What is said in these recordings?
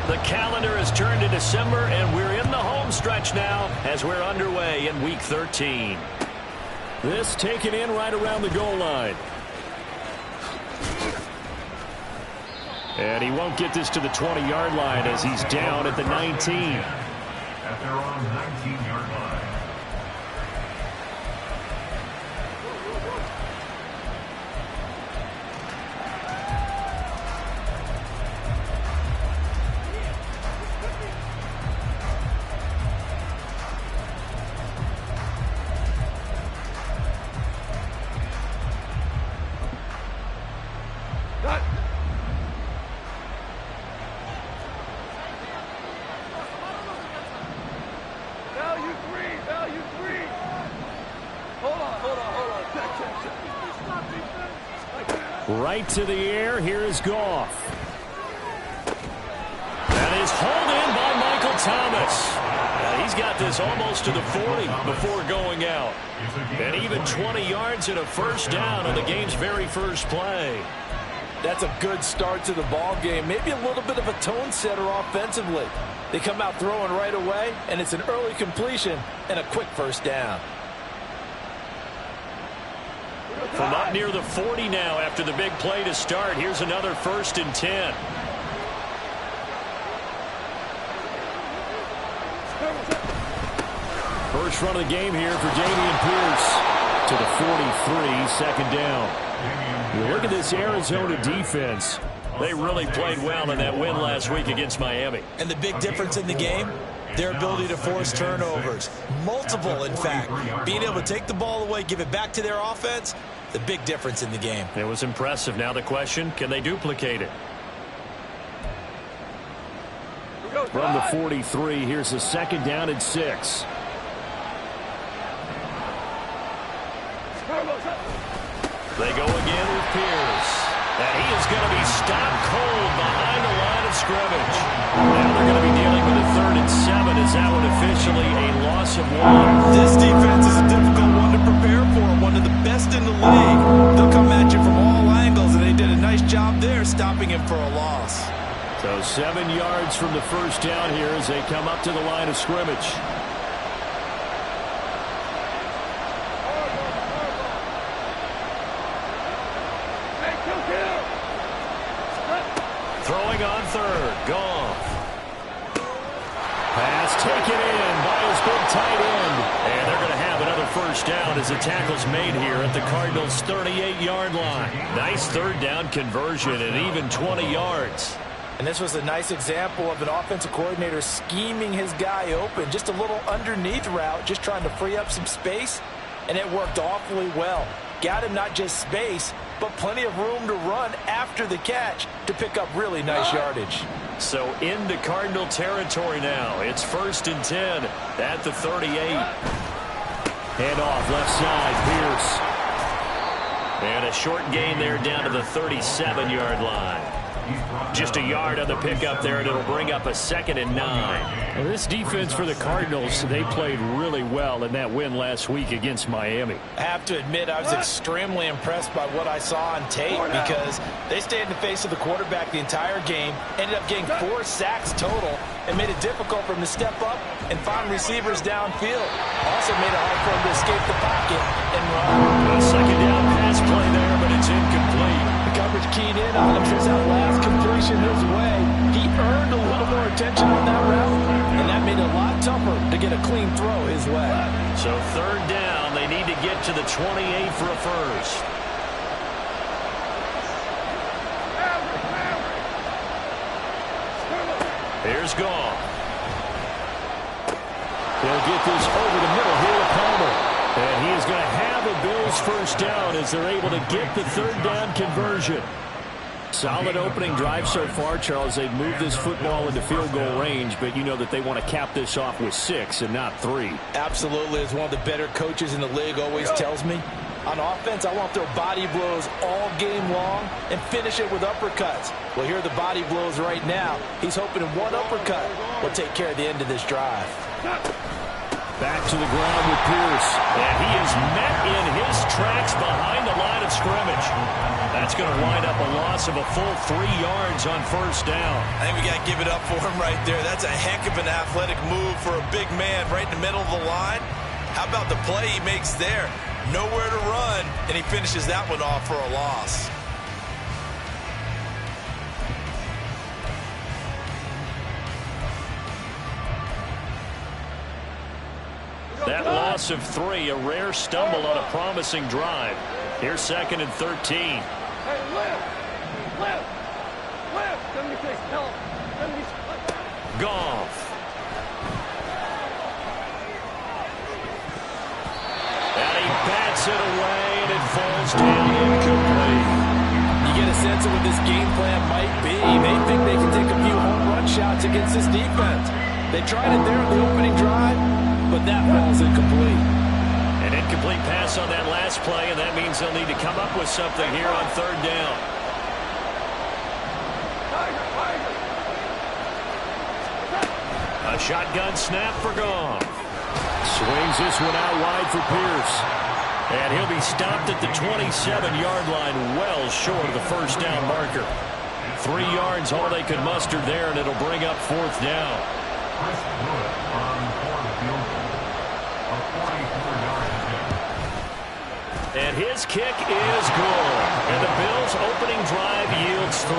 The calendar has turned to December, and we're in the home stretch now as we're underway in Week 13. This taken in right around the goal line. And he won't get this to the 20-yard line as he's down at the 19. At their own 19-yard line. Right to the air. Here is Goff. That is hauled in by Michael Thomas. He's got this almost to the 40 before going out. And even 20 yards and a first down on the game's very first play. That's a good start to the ball game. Maybe a little bit of a tone setter offensively. They come out throwing right away, and it's an early completion and a quick first down. From up near the 40 now after the big play to start. Here's another 1st and 10. First run of the game here for Dameon Pierce to the 43, second down. You look at this Arizona defense. They really played well in that win last week against Miami. And the big difference in the game, their ability to force turnovers. Multiple, in fact. Being able to take the ball away, give it back to their offense, the big difference in the game. It was impressive. Now the question, can they duplicate it? From the 43, here's a second down and 6. They go again with Pierce. And he is going to be stopped cold behind the line of scrimmage. Now they're going to be dealing with a 3rd and 7 as that one officially a loss of 1. This defense is a difficult one to prepare for. One of the best in the league. They'll come at you from all angles, and they did a nice job there stopping him for a loss. So 7 yards from the first down here as they come up to the line of scrimmage. Throwing on 3rd, Goff. Pass taken in by his big tight end. And they're going to have another first down as the tackle's made here at the Cardinals' 38-yard line. Nice 3rd down conversion and even 20 yards. And this was a nice example of an offensive coordinator scheming his guy open. Just a little underneath route, just trying to free up some space. And it worked awfully well. Got him not just space, but plenty of room to run after the catch to pick up really nice yardage. So into Cardinal territory now. It's 1st and 10 at the 38. Hand off left side, Pierce. And a short gain there down to the 37-yard line. Just a yard on the pickup there, and it'll bring up a 2nd and 9. Well, this defense for the Cardinals, they played really well in that win last week against Miami. I have to admit, I was extremely impressed by what I saw on tape because they stayed in the face of the quarterback the entire game, ended up getting 4 sacks total, and made it difficult for him to step up and find receivers downfield. Also made it hard for him to escape the pocket and run. A second down pass play there, but it's incomplete. The coverage keyed in on him since that last completion his way. He earned a little more attention on that route, and that made it a lot tougher to get a clean throw his way. So 3rd down, they need to get to the 28 for a first. Here's Goff. They'll get this over the middle here to Palmer. And he is going to have a Bills first down as they're able to get the 3rd down conversion. Solid opening drive so far, Charles. They've moved this football into field goal range, but you know that they want to cap this off with 6 and not 3. Absolutely. As one of the better coaches in the league always tells me, on offense, I want their body blows all game long and finish it with uppercuts. Well, here are the body blows right now. He's hoping one uppercut will take care of the end of this drive. Back to the ground with Pierce. And he is met in his tracks behind the line of scrimmage. That's going to wind up a loss of a full 3 yards on first down. I think we got to give it up for him right there. That's a heck of an athletic move for a big man right in the middle of the line. How about the play he makes there? Nowhere to run, and he finishes that one off for a loss. That loss of 3, a rare stumble on a promising drive. Here's 2nd and 13. Hey, lift! Let me say, help! Goff. And he bats it away, and it falls down incomplete. You get a sense of what this game plan might be. They think they can take a few home run shots against this defense. They tried it there in the opening drive, but that falls incomplete. An incomplete pass on that last play, and that means they'll need to come up with something here on 3rd down. A shotgun snap for Goff. Swings this one out wide for Pierce. And he'll be stopped at the 27-yard line, well short of the first down marker. 3 yards, all they could muster there, and it'll bring up 4th down. And his kick is good. And the Bills' opening drive yields 3.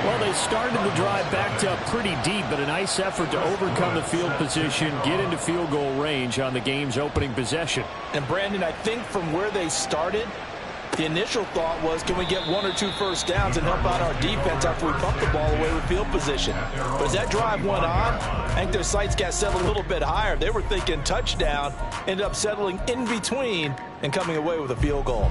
Well, they started the drive backed up pretty deep, but a nice effort to overcome the field position, get into field goal range on the game's opening possession. And, Brandon, I think from where they started, the initial thought was, can we get 1 or 2 first downs and help out our defense after we bump the ball away with field position? But as that drive went on, I think their sights got set a little bit higher. They were thinking touchdown, ended up settling in between and coming away with a field goal.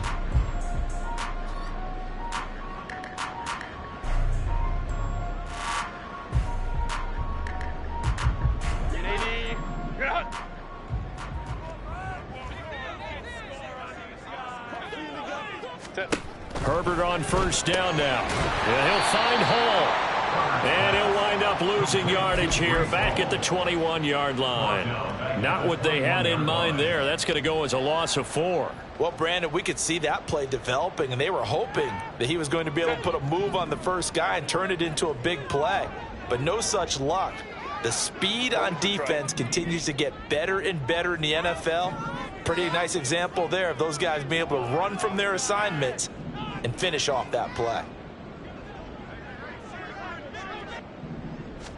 Herbert on first down now. And he'll find Hall. And he'll wind up losing yardage here back at the 21-yard line. Not what they had in mind there. That's going to go as a loss of 4. Well, Brandon, we could see that play developing, and they were hoping that he was going to be able to put a move on the first guy and turn it into a big play. But no such luck. The speed on defense continues to get better and better in the NFL. Pretty nice example there of those guys being able to run from their assignments and finish off that play.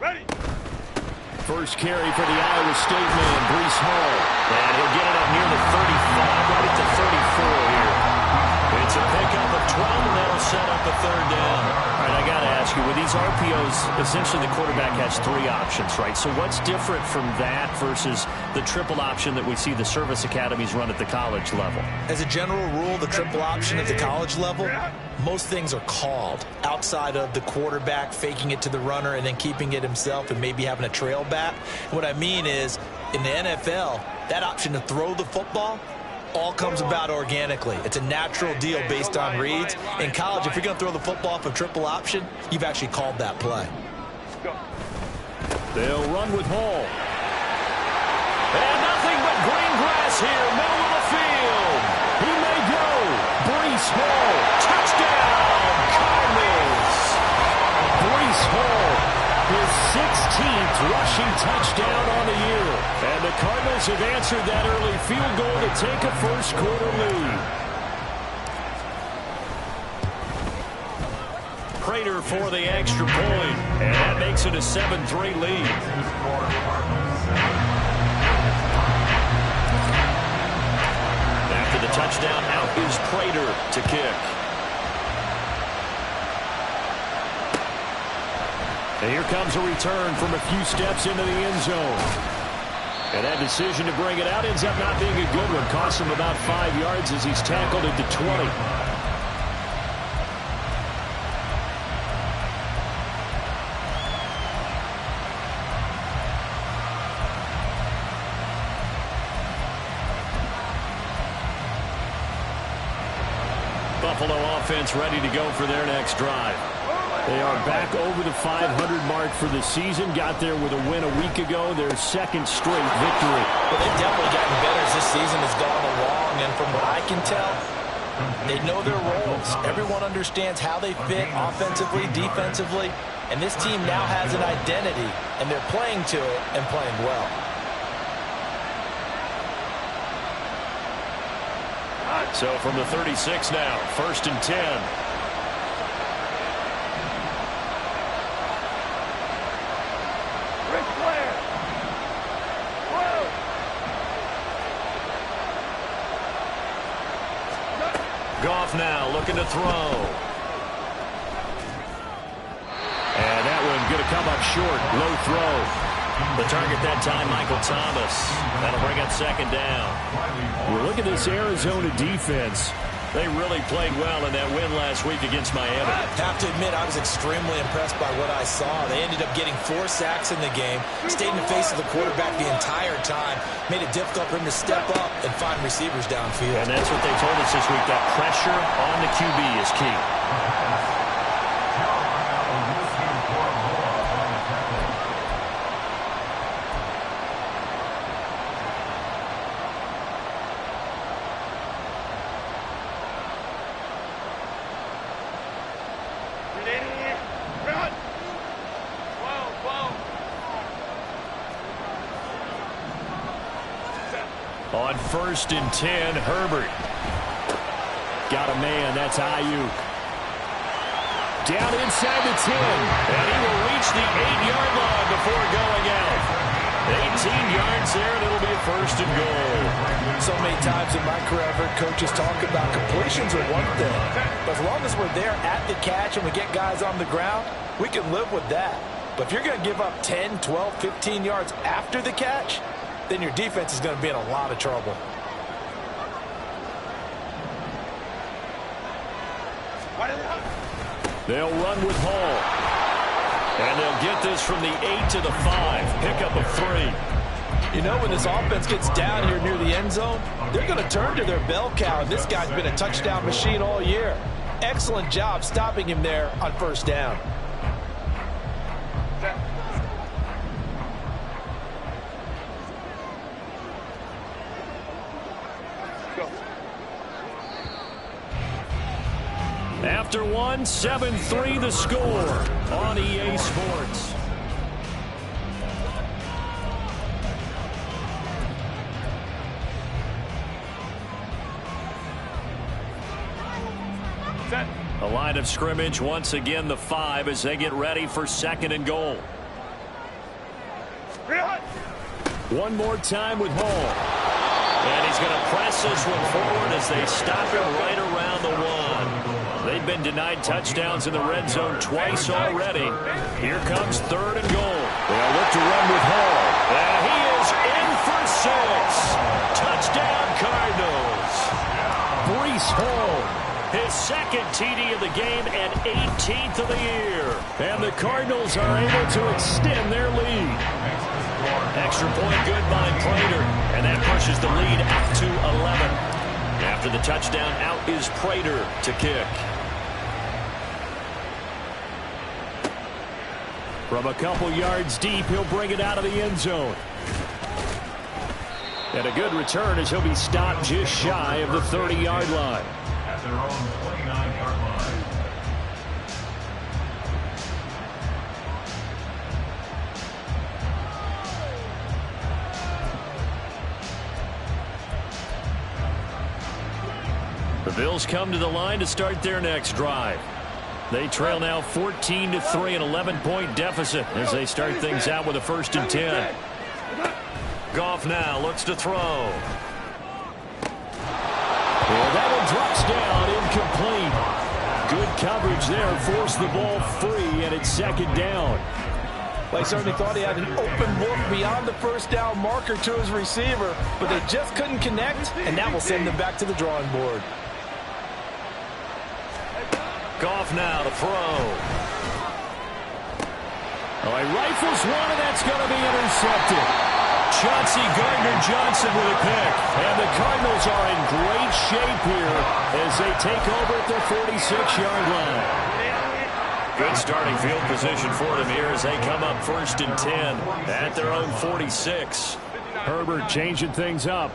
Ready! First carry for the Iowa State man, Breece Hall. And he'll get it up near the 35, right at the 34 here. It's a pickup of 12, and that'll set up a 3rd down. All right, I got to ask you, with these RPOs, essentially the quarterback has 3 options, right? So what's different from that versus the triple option that we see the service academies run at the college level? As a general rule, the triple option at the college level, most things are called outside of the quarterback faking it to the runner and then keeping it himself and maybe having a trail back. What I mean is, in the NFL, that option to throw the football all comes about organically. It's a natural deal based on reads. In college, if you're going to throw the football off a triple option, you've actually called that play. They'll run with Hall. And nothing but green grass here, middle of the field. He may go. Breece Hall, touchdown, Cardinals. Breece Hall, his 16th rushing touchdown on the year. And the Cardinals have answered that early field goal to take a first quarter lead. Prater for the extra point, and that makes it a 7-3 lead. After the touchdown, out is Prater to kick. And here comes a return from a few steps into the end zone. And that decision to bring it out ends up not being a good one. Costs him about 5 yards as he's tackled at the 20. Buffalo offense ready to go for their next drive. They are back over the 500 mark for the season. Got there with a win a week ago. Their 2nd straight victory. Well, they've definitely gotten better as this season has gone along. And from what I can tell, They know their roles. Everyone understands how they fit offensively, defensively, and this team now has an identity, and they're playing to it and playing well. So from the 36 now, 1st and 10. Goff now looking to throw. And that one going to come up short. Low throw. The target that time, Michael Thomas. That'll bring up 2nd down. Well, look at this Arizona defense. They really played well in that win last week against Miami. I have to admit, I was extremely impressed by what I saw. They ended up getting 4 sacks in the game, stayed in the face of the quarterback the entire time, made it difficult for him to step up and find receivers downfield. And that's what they told us this week, that pressure on the QB is key. On 1st and 10, Herbert. Got a man, that's Ayuk. Down inside the 10. And he will reach the 8-yard line before going out. 18 yards there, and it'll be 1st and goal. So many times in my career, I've heard coaches talk about completions are one thing. But as long as we're there at the catch and we get guys on the ground, we can live with that. But if you're going to give up 10, 12, 15 yards after the catch, then your defense is going to be in a lot of trouble. They'll run with Hall. And they'll get this from the 8 to the 5. Pickup of 3. You know, when this offense gets down here near the end zone, they're going to turn to their bell cow. And this guy's been a touchdown machine all year. Excellent job stopping him there on 1st down. After one, 7-3 the score on EA Sports. A line of scrimmage once again, the 5 as they get ready for 2nd and goal. One more time with Hall. And he's going to press this one forward as they stop him right around the 1. They've been denied touchdowns in the red zone twice already. Here comes 3rd and goal. They'll look to run with Hall. And he is in for 6. Touchdown Cardinals. Breece Hall. His 2nd TD of the game and 18th of the year. And the Cardinals are able to extend their lead. Extra point good by Prater. And that pushes the lead out to 11. After the touchdown, out is Prater to kick. From a couple yards deep, he'll bring it out of the end zone. And a good return as he'll be stopped just shy of the 30-yard line. At their own 29-yard line. The Bills come to the line to start their next drive. They trail now 14-3, an 11-point deficit as they start things out with a 1st and 10. Goff now looks to throw. And that one drops down, incomplete. Good coverage there, forced the ball free, and it's 2nd down. Well, he certainly thought he had an open look beyond the 1st down marker to his receiver, but they just couldn't connect, and that will send them back to the drawing board. Goff now to throw. Oh, he rifles one, and that's going to be intercepted. Chauncey Gardner-Johnson with a pick. And the Cardinals are in great shape here as they take over at their 46-yard line. Good starting field position for them here as they come up 1st and 10 at their own 46. Herbert changing things up.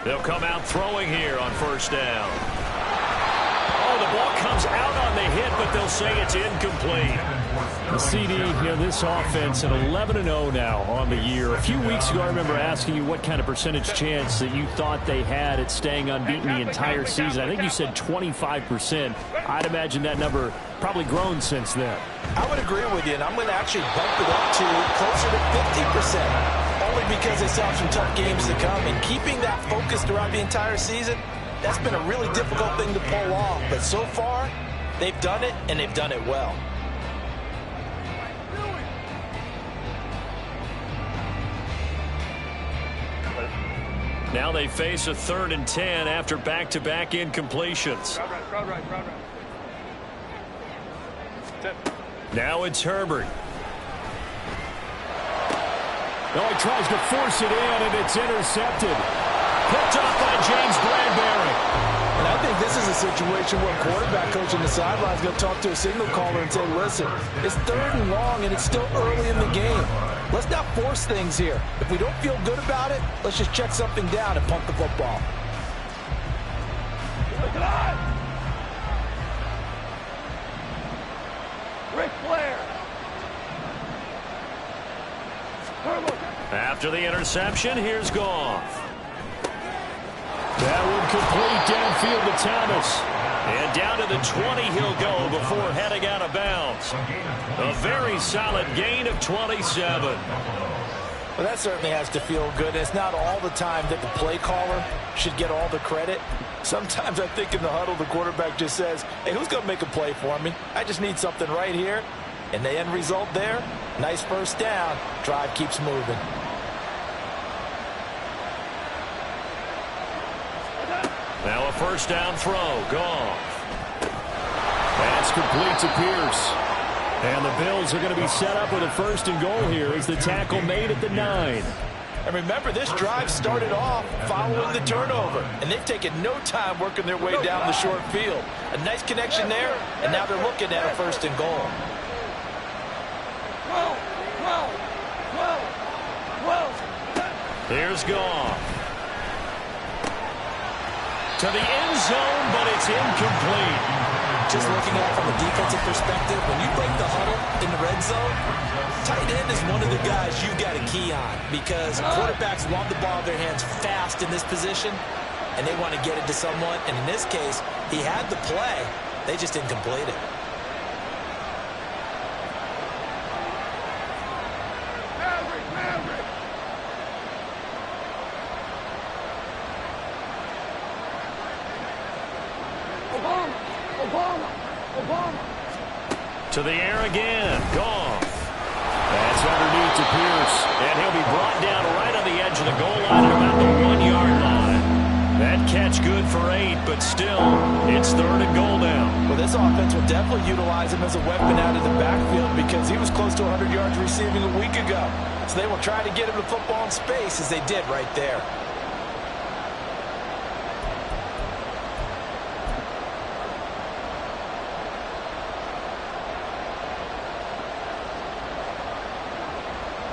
They'll come out throwing here on first down. Oh, the ball comes out on the hit, but they'll say it's incomplete. The CD, this offense at 11-0 now on the year. A few weeks ago, I remember asking you what kind of percentage chance that you thought they had at staying unbeaten the entire season. I think you said 25%. I'd imagine that number probably grown since then. I would agree with you, and I'm going to actually bump it up to closer to 50%, only because they still have some tough games to come. And keeping that focus throughout the entire season, that's been a really difficult thing to pull off. But so far, they've done it, and they've done it well. Now they face a 3rd and 10 after back-to-back incompletions. Now it's Herbert. Oh, he tries to force it in, and it's intercepted. Picked off by James Bradbury. And I think this is a situation where a quarterback coach on the sideline is going to talk to a signal caller and say, listen, it's 3rd and long, and it's still early in the game. Let's not force things here. If we don't feel good about it, let's just check something down and punt the football. Ric Flair. After the interception, here's Goff. That would complete downfield to Thomas. And down to the 20 he'll go before heading out of bounds. A very solid gain of 27. Well, that certainly has to feel good. It's not all the time that the play caller should get all the credit. Sometimes I think in the huddle, the quarterback just says, hey, who's going to make a play for me? I just need something right here. And the end result there, nice first down. Drive keeps moving. Now a first down throw. Goff. That's complete to Pierce. And the Bills are going to be set up with a 1st and goal here as the tackle made at the 9. And remember, this drive started off following the turnover. And they've taken no time working their way down the short field. A nice connection there, and now they're looking at a 1st and goal. 12. Here's Goff. To the end zone, but it's incomplete. Just looking at it from a defensive perspective, when you break the huddle in the red zone, tight end is one of the guys you've got to key on because quarterbacks want the ball in their hands fast in this position, and they want to get it to someone. And in this case, he had the play. They just didn't complete it. To the air again. Goff. That's underneath to Pierce. And he'll be brought down right on the edge of the goal line at about the 1-yard line. That catch good for 8, but still, it's 3rd and goal now. Well, this offense will definitely utilize him as a weapon out of the backfield because he was close to 100 yards receiving a week ago. So they will try to get him the football in space as they did right there.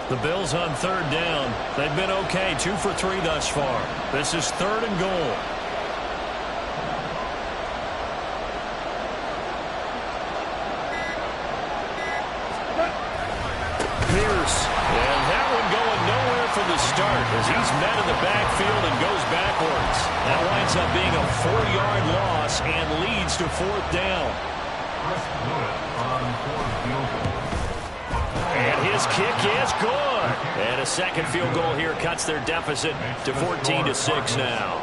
The Bills on 3rd down. They've been okay, 2 for 3 thus far. This is 3rd and goal. Pierce. And that one going nowhere from the start as he's met in the backfield and goes backwards. That winds up being a 4-yard loss and leads to 4th down. And his kick is good. And a second field goal here cuts their deficit to 14-6 now.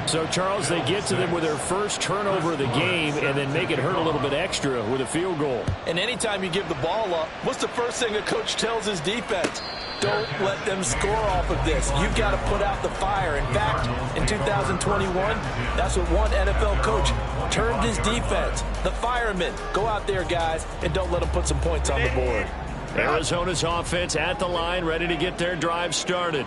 So, Charles, they get to them with their first turnover of the game and then make it hurt a little bit extra with a field goal. And anytime you give the ball up, what's the first thing a coach tells his defense? Don't let them score off of this. You've got to put out the fire. In fact, in 2021, that's what one NFL coach termed his defense. The firemen. Go out there, guys, and don't let them put some points on the board. Arizona's offense at the line, ready to get their drive started.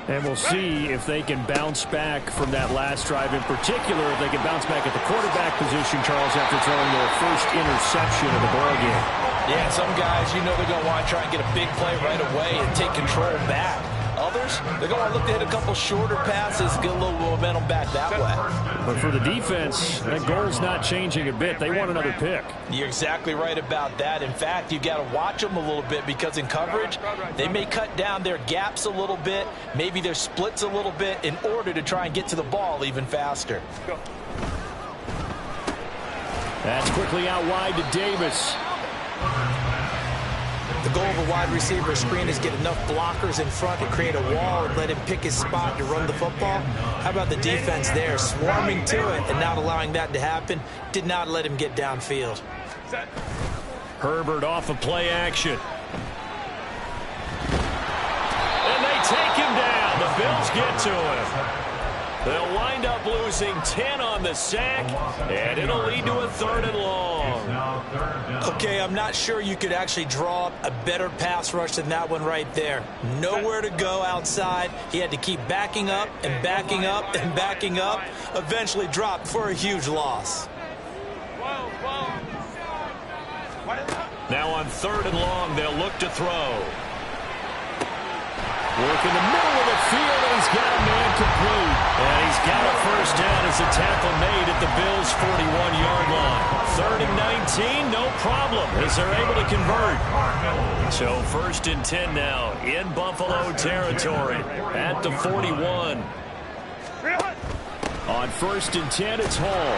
And we'll see if they can bounce back from that last drive, in particular, if they can bounce back at the quarterback position, Charles, after throwing their first interception of the ballgame. Yeah, some guys, they're going to want to try and get a big play right away and take control back. Others, They're going to look to hit a couple shorter passes, get a little momentum back that way. But for the defense, that goal's not changing a bit. They want another pick. You're exactly right about that. In fact, you got to watch them a little bit because in coverage, they may cut down their gaps a little bit, maybe their splits a little bit in order to try and get to the ball even faster. That's quickly out wide to Davis. The goal of a wide receiver screen is get enough blockers in front to create a wall and let him pick his spot to run the football. How about the defense there, swarming to it and not allowing that to happen? Did not let him get downfield. Herbert off of play action. And they take him down. The Bills get to him. They'll wind up losing 10 on the sack, and it'll lead to a 3rd and long. Okay, I'm not sure you could actually draw up a better pass rush than that one right there. Nowhere to go outside. He had to keep backing up and backing up and backing up. Eventually dropped for a huge loss. Now on 3rd and long, they'll look to throw. Work in the middle of the field, and he's got a man complete. And he's got a first down as a tackle made at the Bills' 41-yard line. 3rd and 19, no problem, as they're able to convert. So 1st and 10 now in Buffalo territory at the 41. On 1st and 10, it's Hall.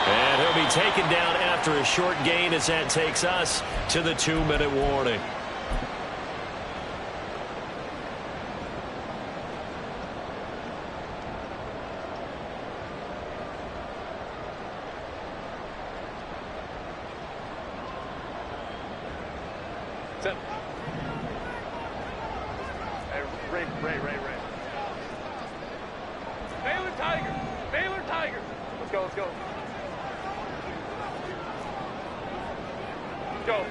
And he'll be taken down after a short gain as that takes us to the 2-minute warning. Ray. Baylor Tigers. Let's go. Go.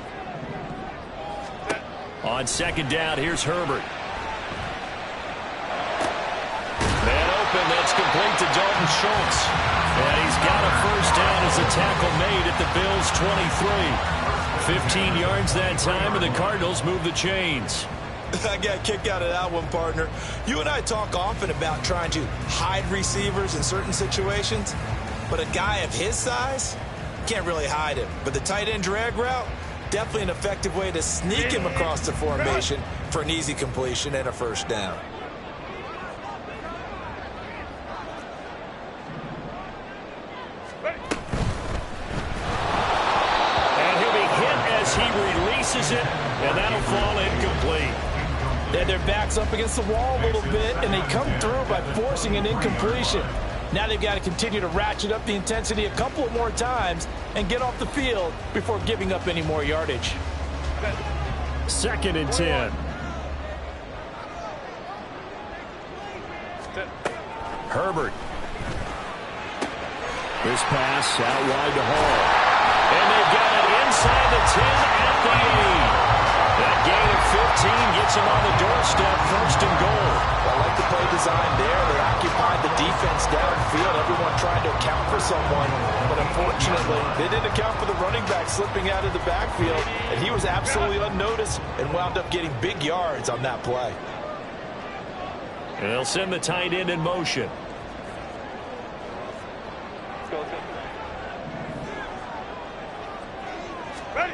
Set. On 2nd down, here's Herbert. Man open, that's complete to Dalton Schultz. And he's got a first down as a tackle made at the Bills' 23. 15 yards that time, and the Cardinals move the chains. I got a kick out of that one, partner. You and I talk often about trying to hide receivers in certain situations, but a guy of his size can't really hide him. But the tight end drag route, definitely an effective way to sneak him across the formation for an easy completion and a first down. And he'll be hit as he releases it, and that'll fall incomplete. They had their backs up against the wall a little bit, and they come through by forcing an incompletion. Now they've got to continue to ratchet up the intensity a couple of more times and get off the field before giving up any more yardage. 2nd and 10. Herbert. This pass out wide to Hall. And they've got it inside the 10 at the 8. That gain of 15 gets him on the doorstep, 1st and goal. I like the play design there. They occupied the defense downfield. Everyone trying to account for someone. But unfortunately, they didn't account for the running back slipping out of the backfield. And he was absolutely unnoticed and wound up getting big yards on that play. And they'll send the tight end in motion. Let's go. Ready.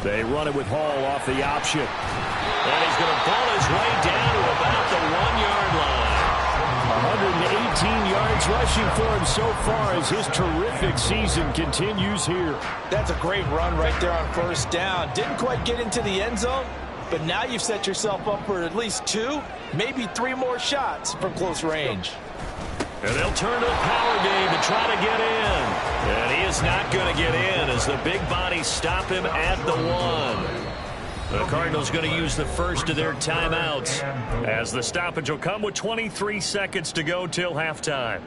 They run it with Hall off the option. And he's going to ball his way down to about the 1-yard line. 118 yards rushing for him so far as his terrific season continues here. That's a great run right there on first down. Didn't quite get into the end zone, but now you've set yourself up for at least 2, maybe 3 more shots from close range. And they'll turn to the power game to try to get in. And he is not going to get in as the big bodies stop him at the 1. The Cardinals going to use the first of their timeouts as the stoppage will come with 23 seconds to go till halftime.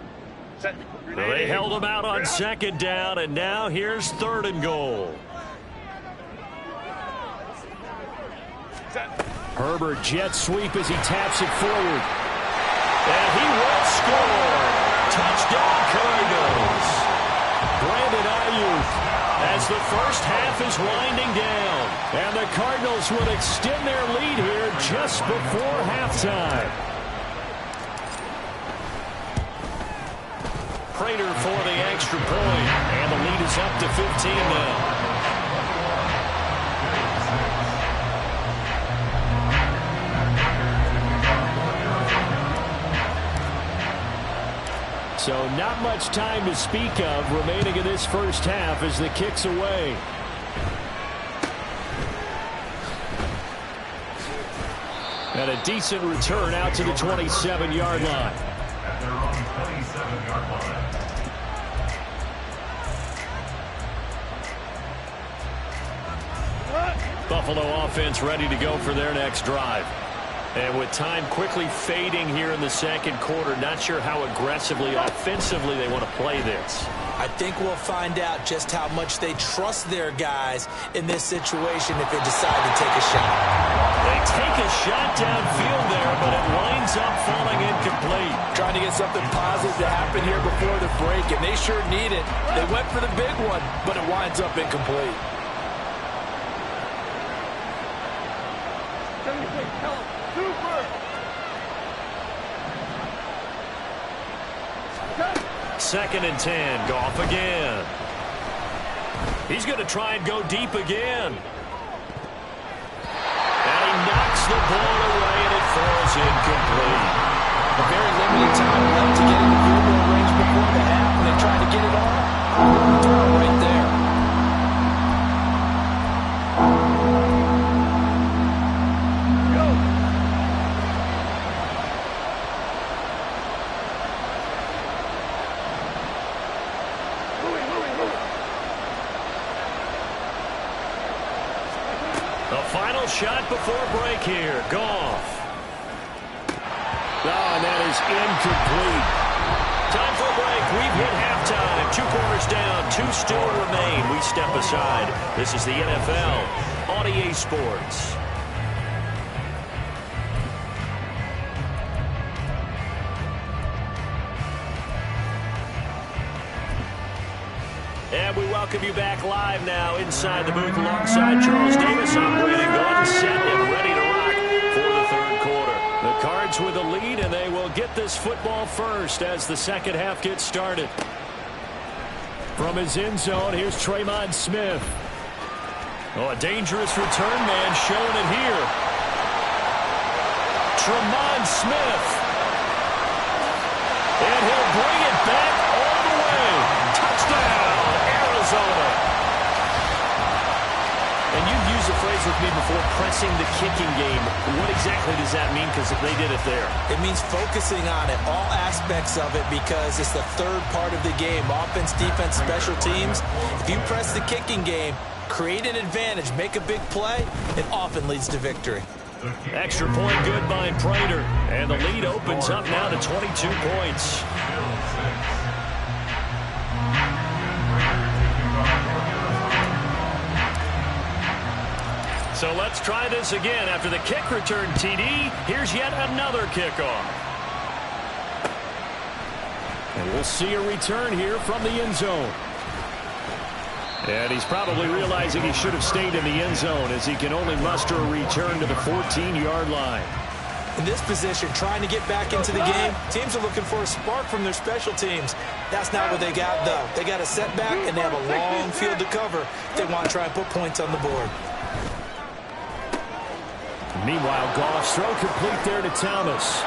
Set. So they held him out on 2nd down, and now here's 3rd and goal. Set. Herbert jet sweep as he taps it forward. And he will score. Touchdown, Cardinals. Brandon Ayuk as the first half is winding down. And the Cardinals would extend their lead here just before halftime. Prater for the extra point, and the lead is up to 15 now. So not much time to speak of remaining in this first half as the kick's away. And a decent return out to the 27-yard line. At their own 27-yard line. Buffalo offense ready to go for their next drive. And with time quickly fading here in the second quarter, not sure how aggressively, offensively they want to play this. I think we'll find out just how much they trust their guys in this situation if they decide to take a shot. They take a shot downfield there, but it winds up falling incomplete. Trying to get something positive to happen here before the break, and they sure need it. They went for the big one, but it winds up incomplete. Second and 10. Goff again. He's going to try and go deep again. And he knocks the ball away, and it falls incomplete. A very limited time left to get into field goal range before the half, and they try to get it all. Throw right there. Final shot before break here. Goff. Oh, and that is incomplete. Time for a break. We've hit halftime. 2 quarters down. 2 still remain. We step aside. This is the NFL on EA Sports. And we welcome you back live now inside the booth alongside Charles Davis. I'm Brandon Gaudin, set and ready to rock for the third quarter. The Cards with the lead, and they will get this football first as the second half gets started. From his end zone, here's Tremon Smith. Oh, a dangerous return man showing it here. Tremon Smith. And he'll bring it back all the way. Touchdown. And you've used the phrase with me before, pressing the kicking game. What exactly does that mean? Because they did it there. It means focusing on it, all aspects of it, because it's the third part of the game. Offense, defense, special teams. If you press the kicking game, create an advantage, make a big play, it often leads to victory. Extra point good by Prater. And the lead opens up now to 22 points. So let's try this again. After the kick return, TD, here's yet another kickoff. And we'll see a return here from the end zone. And he's probably realizing he should have stayed in the end zone as he can only muster a return to the 14-yard line. In this position, trying to get back into the game, teams are looking for a spark from their special teams. That's not what they got, though. They got a setback, and they have a long field to cover if they want to try and put points on the board. Meanwhile, Goff's throw complete there to Thomas.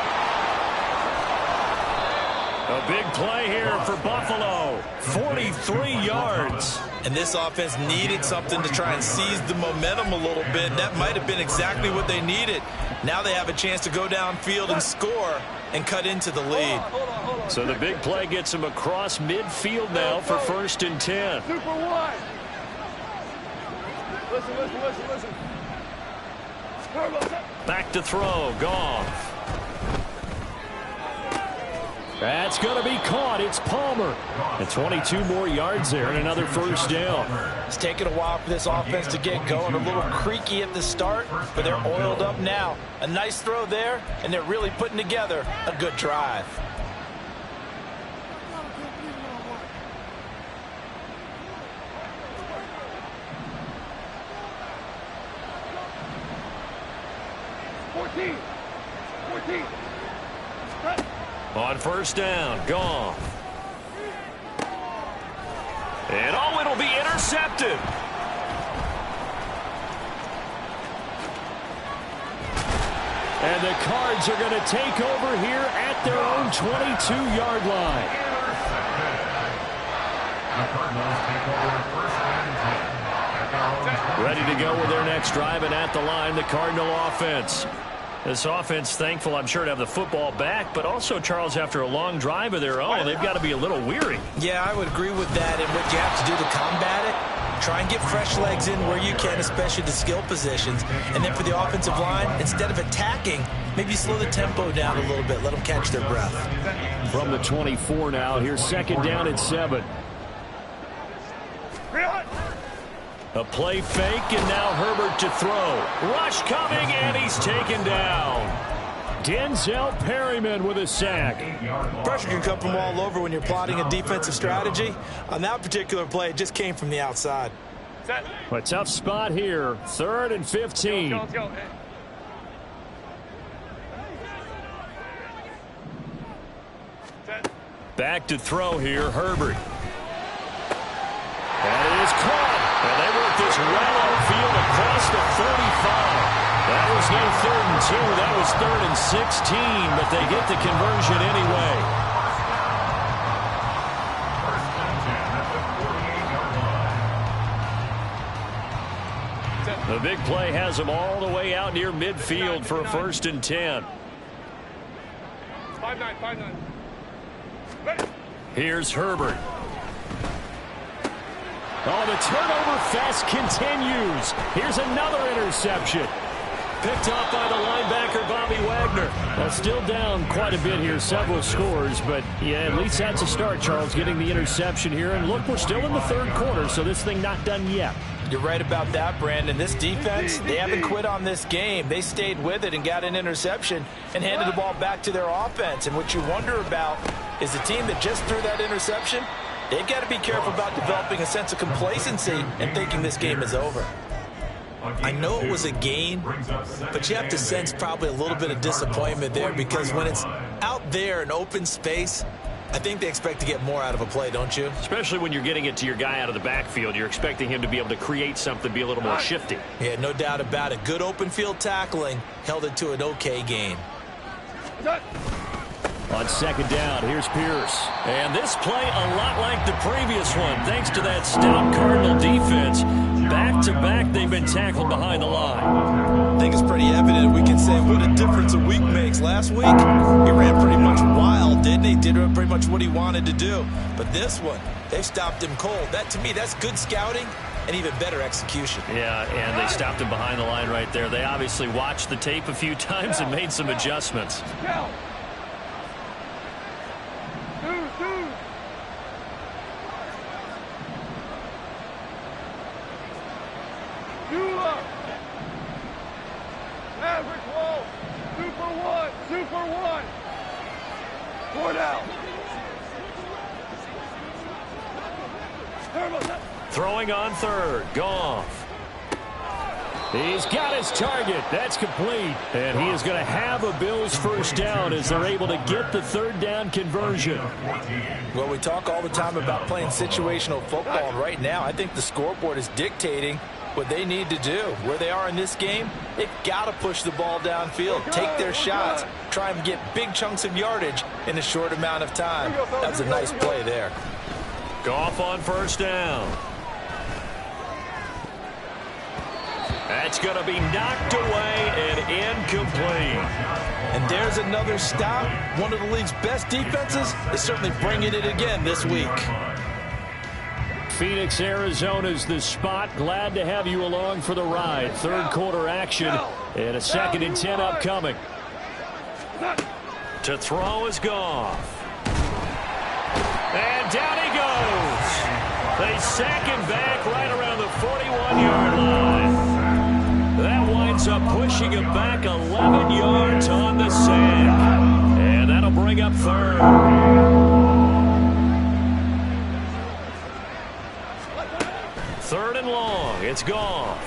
A big play here for Buffalo. 43 yards. And this offense needed something to try and seize the momentum a little bit. That might have been exactly what they needed. Now they have a chance to go downfield and score and cut into the lead. So the big play gets him across midfield now for 1st and 10. Super wide. Listen. Back to throw. Goff. That's going to be caught. It's Palmer. And 22 more yards there and another first down. It's taken a while for this offense to get going. A little creaky at the start, but they're oiled up now. A nice throw there, and they're really putting together a good drive. 14. On first down, Goff. And oh, it'll be intercepted. And the Cards are going to take over here at their own 22-yard line. The Cardinals take over first and 10. Ready to go with their next drive, and at the line, the Cardinal offense. This offense, thankful, I'm sure, to have the football back, but also, Charles, after a long drive of their own, they've got to be a little weary. Yeah, I would agree with that, and what you have to do to combat it, try and get fresh legs in where you can, especially the skill positions. And then for the offensive line, instead of attacking, maybe slow the tempo down a little bit, let them catch their breath. From the 24 now, here's second down at 7. A play fake, and now Herbert to throw. Rush coming, and he's taken down. Denzel Perryman with a sack. Pressure can come from all over when you're plotting a defensive strategy. On that particular play, it just came from the outside. Set. A tough spot here, 3rd and 15. Let's go. Set. Back to throw here, Herbert. And it is caught. And they work this well outfield across the 35. That was no 3rd and 2. That was 3rd and 16, but they get the conversion anyway. The big play has them all the way out near midfield for a 1st and 10. 5-9. Ready. Here's Herbert. Oh, the turnover fest continues. Here's another interception. Picked off by the linebacker, Bobby Wagner. Well, still down quite a bit here, several scores, but yeah, at least that's a start, Charles, getting the interception here. And look, we're still in the 3rd quarter, so this thing not done yet. You're right about that, Brandon. This defense, they haven't quit on this game. They stayed with it and got an interception and handed the ball back to their offense. And what you wonder about is the team that just threw that interception, they've got to be careful about developing a sense of complacency and thinking this game is over. I know it was a gain, but you have to sense probably a little bit of disappointment there because when it's out there in open space, I think they expect to get more out of a play, don't you? Especially when you're getting it to your guy out of the backfield. You're expecting him to be able to create something, be a little more shifty. Yeah, no doubt about it. Good open field tackling held it to an okay gain. On second down, here's Pierce. And this play a lot like the previous one, thanks to that stout Cardinal defense. Back-to-back, they've been tackled behind the line. I think it's pretty evident we can say what a difference a week makes. Last week, he ran pretty much wild, didn't he? Did pretty much what he wanted to do. But this one, they stopped him cold. That, to me, that's good scouting and even better execution. Yeah, and they stopped him behind the line right there. They obviously watched the tape a few times and made some adjustments. Super one. 4 down. Throwing on 3rd, Goff. He's got his target. That's complete. And he is going to have a Bills first down as they're able to get the 3rd down conversion. Well, we talk all the time about playing situational football, and right now I think the scoreboard is dictating what they need to do. Where they are in this game, they've got to push the ball downfield, take their shots, try and get big chunks of yardage in a short amount of time. That was a nice play there. Goff on first down. That's going to be knocked away and incomplete. And there's another stop. One of the league's best defenses is certainly bringing it again this week. Phoenix, Arizona's the spot. Glad to have you along for the ride. 3rd quarter action and a 2nd and 10 upcoming. To throw is Goff. And down he goes. They sack him back right around the 41-yard line. That winds up pushing him back 11 yards on the sack. And that'll bring up 3rd. 3rd and long. It's Goff.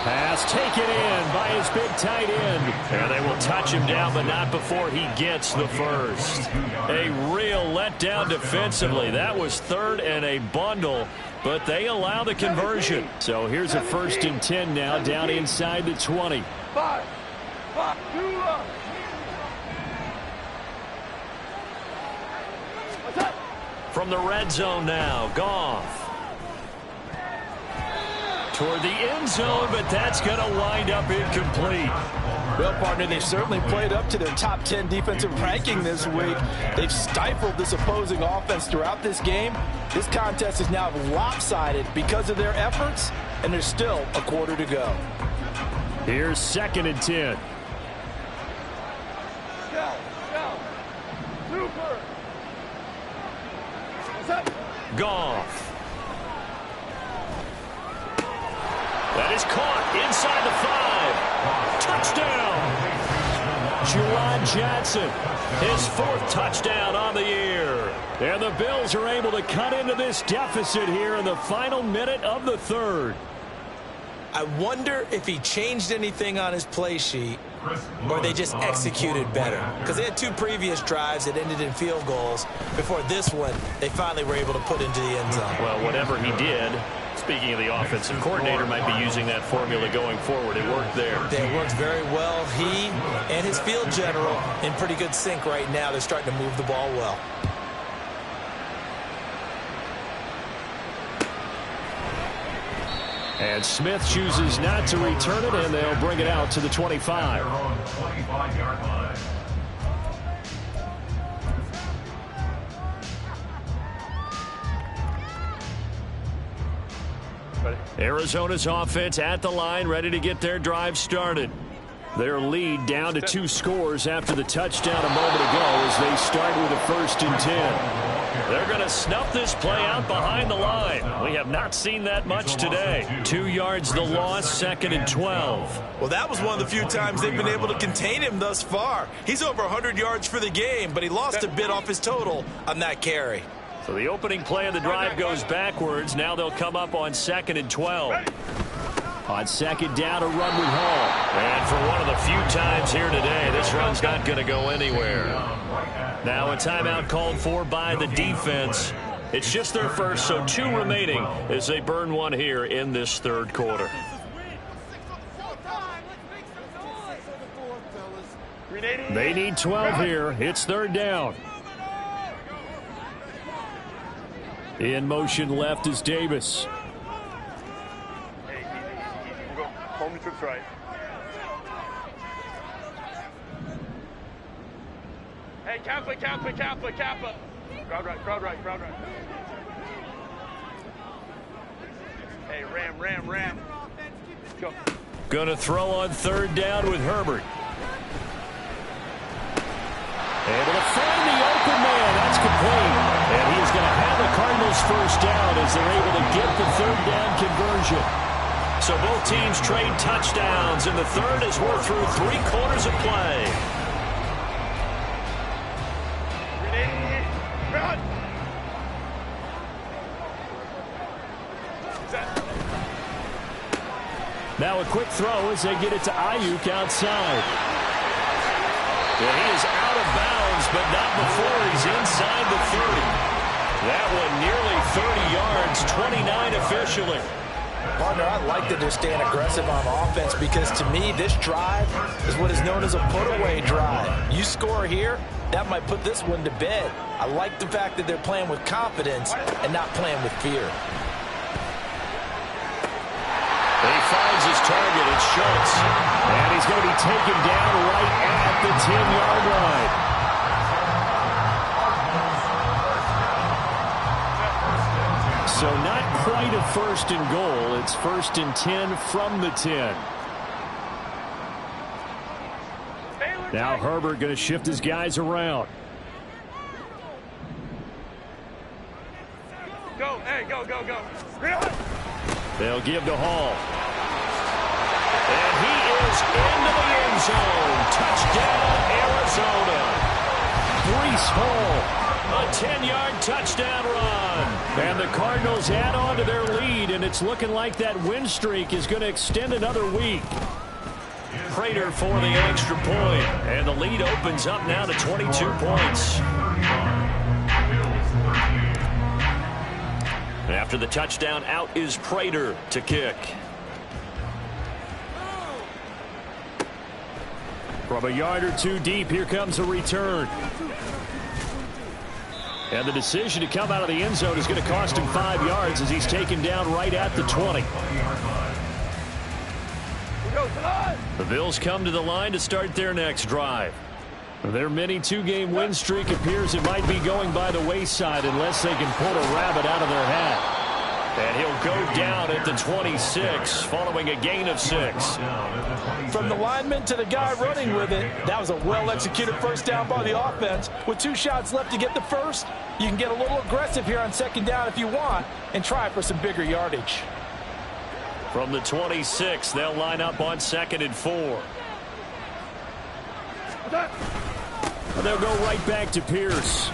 Pass taken taken in by his big tight end. And they will touch him down, but not before he gets the first. A real letdown defensively. That was third and a bundle, but they allow the conversion. So here's a 1st and 10 now, down inside the 20. 5, 2 up. From the red zone now, Goff. Toward the end zone, but that's going to wind up incomplete. Well, partner, they've certainly played up to their top 10 defensive ranking this week. They've stifled this opposing offense throughout this game. This contest is now lopsided because of their efforts, and there's still a quarter to go. Here's 2nd and 10. Go. Super. Goff. That is caught inside the 5. Touchdown. Juwan Johnson, his 4th touchdown on the year. And the Bills are able to cut into this deficit here in the final minute of the 3rd. I wonder if he changed anything on his play sheet or they just executed better. Because they had 2 previous drives that ended in field goals. Before this one, they finally were able to put into the end zone. Well, whatever he did, speaking of the offensive coordinator, might be using that formula going forward. It worked there. It worked very well. He and his field general in pretty good sync right now. They're starting to move the ball well. And Smith chooses not to return it, and they'll bring it out to the 25. Arizona's offense at the line, ready to get their drive started. Their lead down to 2 scores after the touchdown a moment ago as they start with a 1st and 10. They're going to snuff this play out behind the line. We have not seen that much today. 2 yards the loss, 2nd and 12. Well, that was one of the few times they've been able to contain him thus far. He's over 100 yards for the game, but he lost a bit off his total on that carry. So the opening play of the drive goes backwards. Now they'll come up on 2nd and 12. On 2nd down, a run with Hall. And for one of the few times here today, this run's not going to go anywhere. Now a timeout called for by the defense. It's just their first, so 2 remaining as they burn one here in this 3rd quarter. They need 12 here. It's 3rd down. In motion left is Davis. We'll go home trips right. Hey, Kappa. Crowd right. Hey, ram. Go. Gonna throw on 3rd down with Herbert. Able to find the open man. That's complete. And he's going to have the Cardinals 1st down as they're able to get the 3rd down conversion. So both teams trade touchdowns in the 3rd as we're through 3 quarters of play. Now a quick throw as they get it to Ayuk outside. Well, he is out of bounds, but not before he's inside the 30. That one nearly 30 yards, 29 officially. Partner, I like that they're staying aggressive on offense because to me, this drive is what is known as a put-away drive. You score here, that might put this one to bed. I like the fact that they're playing with confidence and not playing with fear. He finds his target. It's Schultz. And he's going to be taken down right at the 10-yard line. So not quite a 1st and goal. It's 1st and 10 from the 10. Now Herbert going to shift his guys around. Go. They'll give to Hall. And he is into the end zone. Touchdown, Arizona. Breece Hall. A 10-yard touchdown run. And the Cardinals add on to their lead, and it's looking like that win streak is going to extend another week. Prater for the extra point. And the lead opens up now to 22 points. After the touchdown, out is Prater to kick. From a yard or two deep, here comes a return. And the decision to come out of the end zone is going to cost him 5 yards as he's taken down right at the 20. The Bills come to the line to start their next drive. Their mini 2-game win streak appears it might be going by the wayside unless they can pull a rabbit out of their hat. And he'll go down at the 26 following a gain of 6. From the lineman to the guy running with it, that was a well-executed first down by the offense. With 2 shots left to get the first, you can get a little aggressive here on second down if you want and try for some bigger yardage. From the 26, they'll line up on 2nd and 4. They'll go right back to Pierce.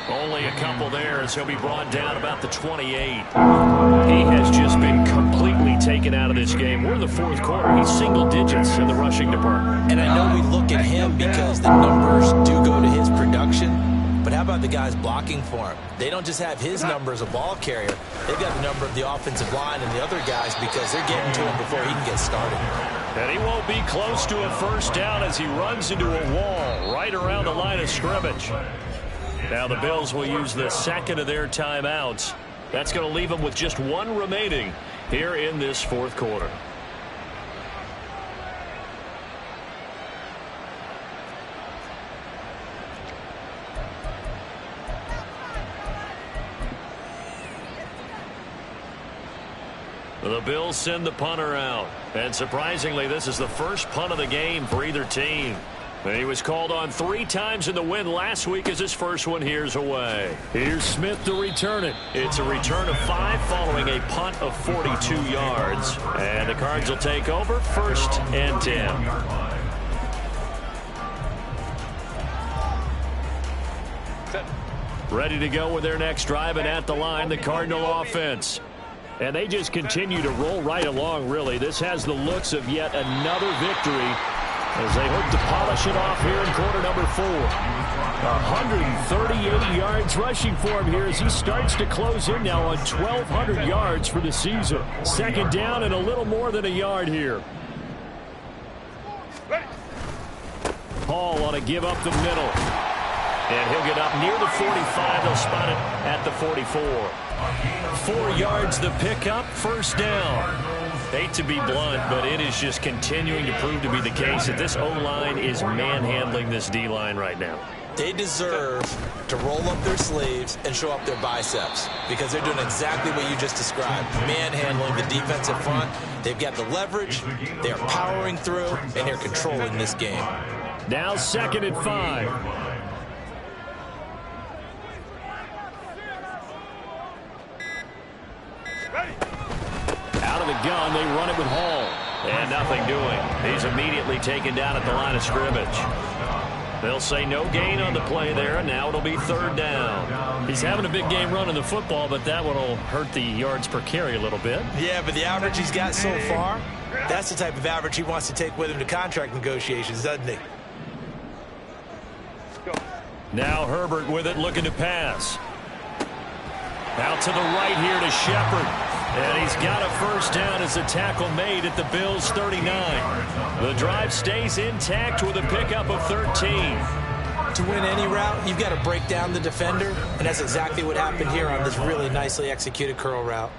Only a couple there as he'll be brought down about the 28. He has just been completely taken out of this game. We're in the 4th quarter. He's single digits in the rushing department. And I know we look at him because the numbers do go to his production. But how about the guys blocking for him? They don't just have his number as a ball carrier. They've got the number of the offensive line and the other guys because they're getting to him before he can get started. And he won't be close to a first down as he runs into a wall right around the line of scrimmage. Now the Bills will use the second of their timeouts. That's going to leave them with just 1 remaining here in this 4th quarter. The Bills send the punter out. And surprisingly, this is the first punt of the game for either team. He was called on 3 times in the win last week as his first one here's away. Here's Smith to return it. It's a return of 5 following a punt of 42 yards. And the Cards will take over 1st and 10. Ready to go with their next drive, and at the line, the Cardinal offense. And they just continue to roll right along, really. This has the looks of yet another victory as they hope to polish it off here in quarter number 4. 138 yards rushing for him here as he starts to close in now on 1,200 yards for the season. Second down and a little more than a yard here. Hall on a give up the middle. And he'll get up near the 45. They'll spot it at the 44. 4 yards the pickup, first down. Hate to be blunt, but it is just continuing to prove to be the case that this O-line is manhandling this D-line right now. They deserve to roll up their sleeves and show up their biceps because they're doing exactly what you just described. Manhandling the defensive front. They've got the leverage, they're powering through, and they're controlling this game. Now 2nd and 5. Out of the gun, they run it with Hall. And nothing doing. He's immediately taken down at the line of scrimmage. They'll say no gain on the play there, and now it'll be 3rd down. He's having a big game running the football, but that one will hurt the yards per carry a little bit. Yeah, but the average he's got so far, that's the type of average he wants to take with him to contract negotiations, doesn't he? Now Herbert with it, looking to pass. Out to the right here to Shepard. And he's got a first down as a tackle made at the Bills' 39. The drive stays intact with a pickup of 13. To win any route, you've got to break down the defender, and that's exactly what happened here on this really nicely executed curl route.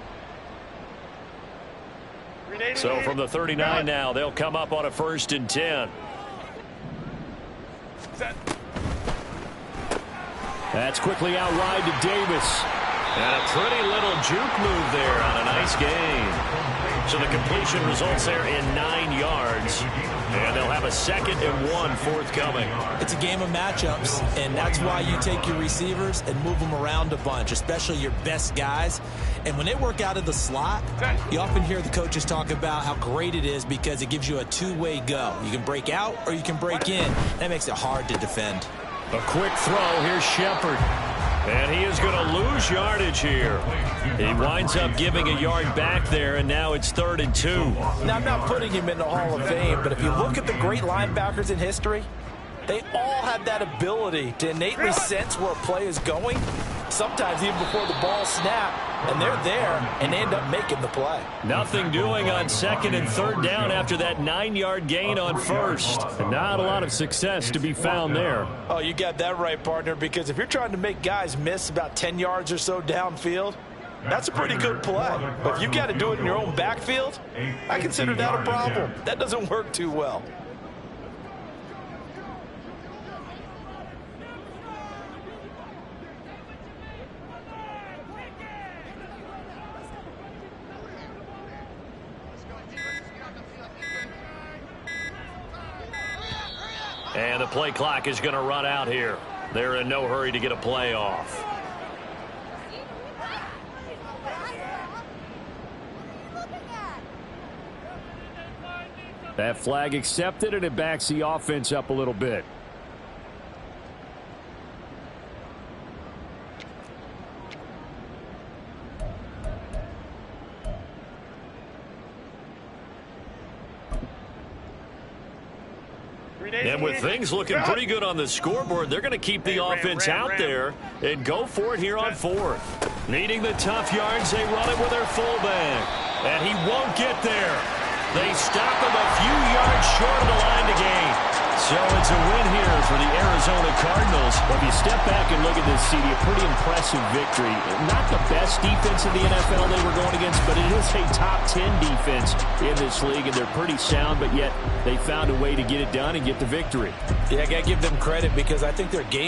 So from the 39 now, they'll come up on a 1st and 10. That's quickly out wide to Davis. And a pretty little juke move there on a nice gain. So the completion results there in 9 yards. And they'll have a 2nd and 1 forthcoming. It's a game of matchups, and that's why you take your receivers and move them around a bunch, especially your best guys. And when they work out of the slot, you often hear the coaches talk about how great it is because it gives you a 2-way go. You can break out or you can break in. That makes it hard to defend. A quick throw. Here's Shepard. And he is going to lose yardage here. He winds up giving a yard back there, and now it's 3rd and 2. Now, I'm not putting him in the Hall of Fame, but if you look at the great linebackers in history, they all have that ability to innately sense where a play is going, sometimes even before the ball snaps, and they're there and they end up making the play. Nothing doing on 2nd and 3rd down after that 9-yard gain on 1st. And not a lot of success to be found there. Oh, you got that right, partner, because if you're trying to make guys miss about 10 yards or so downfield, that's a pretty good play. But if you got to do it in your own backfield, I consider that a problem. That doesn't work too well. And the play clock is going to run out here. They're in no hurry to get a play off. That flag accepted, and it backs the offense up a little bit. And with things looking pretty good on the scoreboard, they're going to keep the offense out there and go for it here on 4th. Needing the tough yards, they run it with their fullback. And he won't get there. They stop him a few yards short of the line to gain. So it's a win here for the Arizona Cardinals. Well, if you step back and look at this, CD, a pretty impressive victory. Not the best defense in the NFL they were going against, but it is a top 10 defense in this league, and they're pretty sound, but yet they found a way to get it done and get the victory. Yeah, I got to give them credit because I think their game